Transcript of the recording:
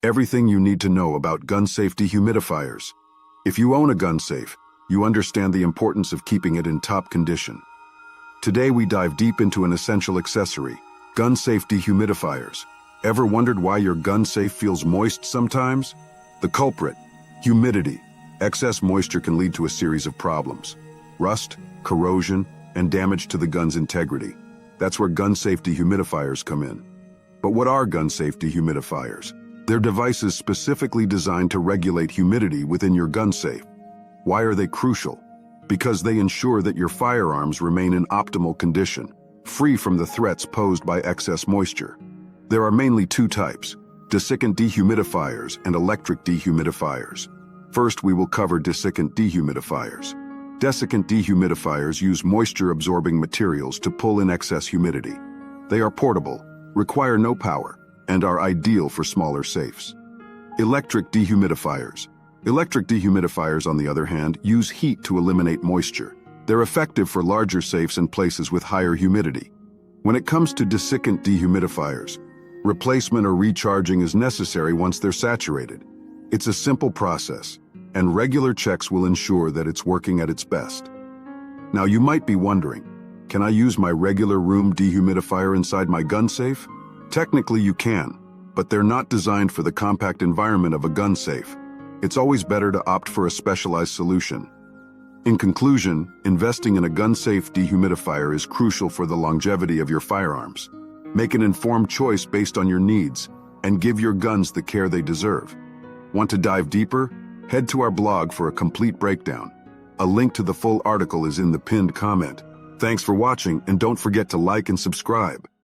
Everything you need to know about gun-safe dehumidifiers. If you own a gun safe, you understand the importance of keeping it in top condition. Today we dive deep into an essential accessory, gun-safe dehumidifiers. Ever wondered why your gun safe feels moist sometimes? The culprit, humidity. Excess moisture can lead to a series of problems: rust, corrosion, and damage to the gun's integrity. That's where gun-safe dehumidifiers come in. But what are gun-safe dehumidifiers? They're devices specifically designed to regulate humidity within your gun safe. Why are they crucial? Because they ensure that your firearms remain in optimal condition, free from the threats posed by excess moisture. There are mainly two types: desiccant dehumidifiers and electric dehumidifiers. First, we will cover desiccant dehumidifiers. Desiccant dehumidifiers use moisture-absorbing materials to pull in excess humidity. They are portable, require no power, and are ideal for smaller safes. Electric dehumidifiers. Electric dehumidifiers, on the other hand, use heat to eliminate moisture. They're effective for larger safes and places with higher humidity. When it comes to desiccant dehumidifiers, replacement or recharging is necessary once they're saturated. It's a simple process, and regular checks will ensure that it's working at its best. Now you might be wondering, can I use my regular room dehumidifier inside my gun safe? Technically you can, but they're not designed for the compact environment of a gun safe. It's always better to opt for a specialized solution. In conclusion, investing in a gun-safe dehumidifier is crucial for the longevity of your firearms. Make an informed choice based on your needs, and give your guns the care they deserve. Want to dive deeper? Head to our blog for a complete breakdown. A link to the full article is in the pinned comment. Thanks for watching, and don't forget to like and subscribe.